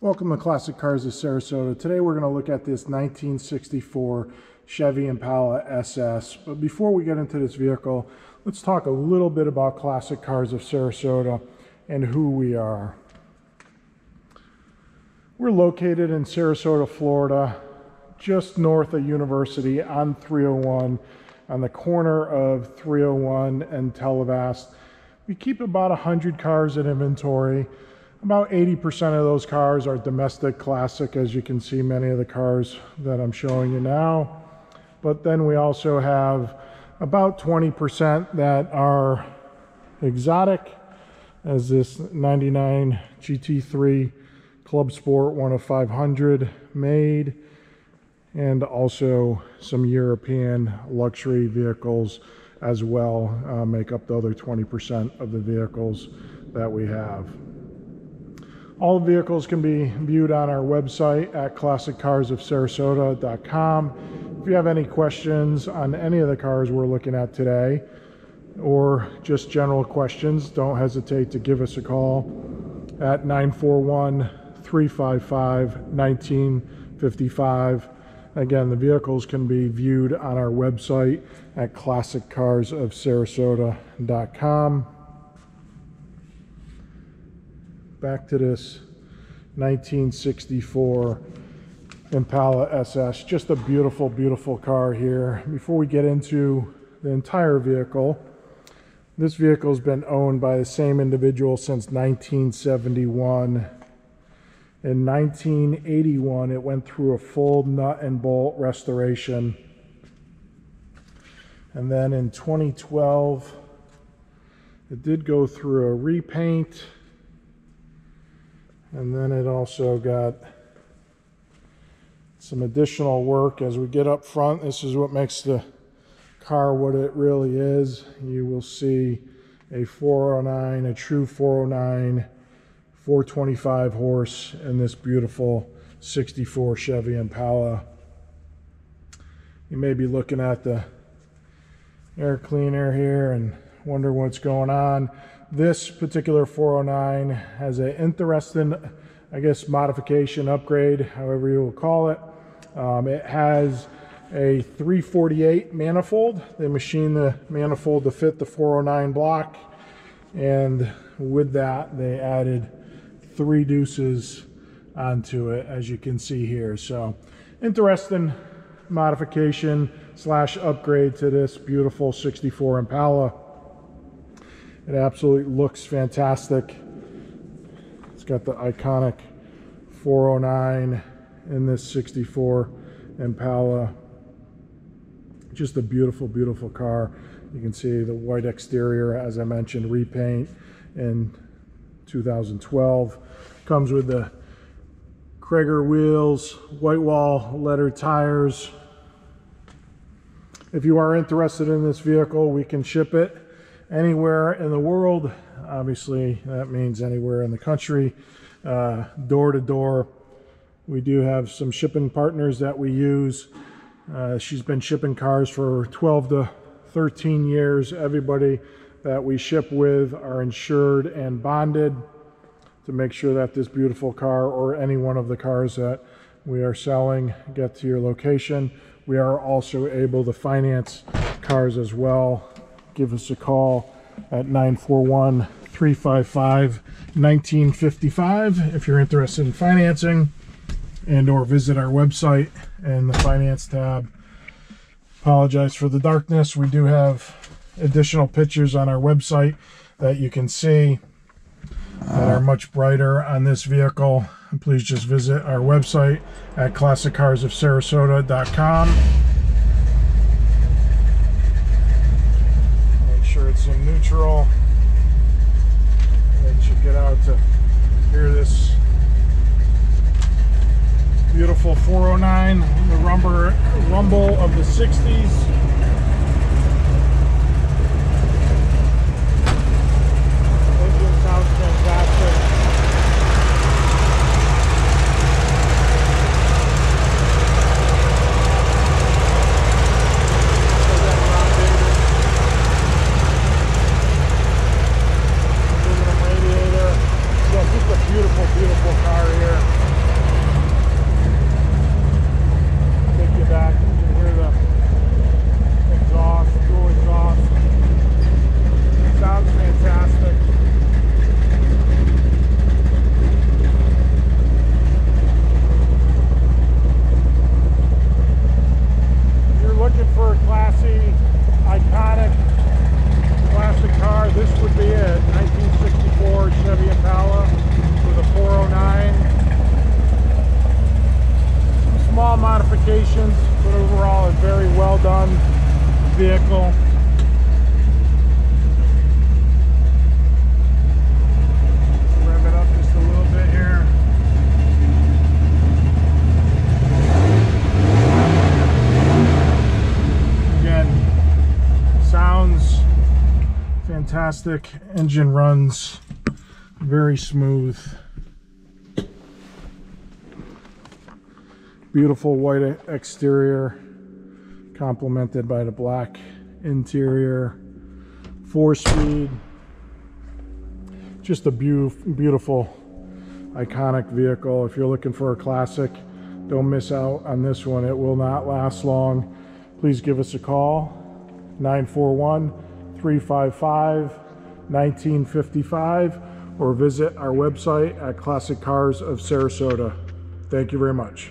Welcome to Classic Cars of Sarasota. Today we're going to look at this 1964 Chevy Impala SS. But before we get into this vehicle, let's talk a little bit about Classic Cars of Sarasota and who we are. We're located in Sarasota, Florida, just north of University on 301, on the corner of 301 and Televast. We keep about 100 cars in inventory. About 80% of those cars are domestic classic, as you can see many of the cars that I'm showing you now. But then we also have about 20% that are exotic, as this 99 GT3 Club Sport 1 of 500 made, and also some European luxury vehicles as well make up the other 20% of the vehicles that we have. All the vehicles can be viewed on our website at classiccarsofsarasota.com. If you have any questions on any of the cars we're looking at today, or just general questions, don't hesitate to give us a call at 941-355-1955. Again, the vehicles can be viewed on our website at classiccarsofsarasota.com. Back to this 1964 Impala SS. Just a beautiful, beautiful car here. Before we get into the entire vehicle, this vehicle has been owned by the same individual since 1971. In 1981, it went through a full nut and bolt restoration. And then in 2012, it did go through a repaint. And then it also got some additional work. As we get up front, this is what makes the car what it really is. You will see a 409, a true 409, 425 horse in this beautiful 64 Chevy Impala. You may be looking at the air cleaner here and wonder what's going on. This particular 409 has an interesting, I guess, modification, upgrade, however you will call it. It has a 348 manifold. They machined the manifold to fit the 409 block, and with that they added 3 deuces onto it, as you can see here. So interesting modification slash upgrade to this beautiful 64 Impala. It absolutely looks fantastic. It's got the iconic 409 in this 64 Impala. Just a beautiful, beautiful car. You can see the white exterior, as I mentioned, repaint in 2012. Comes with the Krager wheels, white wall leather tires. If you are interested in this vehicle, we can ship it anywhere in the world. Obviously that means anywhere in the country, door to door. We do have some shipping partners that we use. She's been shipping cars for 12 to 13 years. Everybody that we ship with are insured and bonded to make sure that this beautiful car, or any one of the cars that we are selling, get to your location. We are also able to finance cars as well. Give us a call at 941-355-1955 if you're interested in financing, and or visit our website in the finance tab. Apologize for the darkness. We do have additional pictures on our website that you can see that are much brighter on this vehicle. And please just visit our website at classiccarsofsarasota.com. It's in neutral. It should get out to hear this beautiful 409, the rumble of the 60s. Engine sounds fantastic. Beautiful, beautiful car here. fantastic. Engine runs very smooth. Beautiful white exterior, complemented by the black interior. 4-speed. Just a beautiful, iconic vehicle. If you're looking for a classic, don't miss out on this one. It will not last long. Please give us a call, 941-355-1955, or visit our website at Classic Cars of Sarasota. Thank you very much.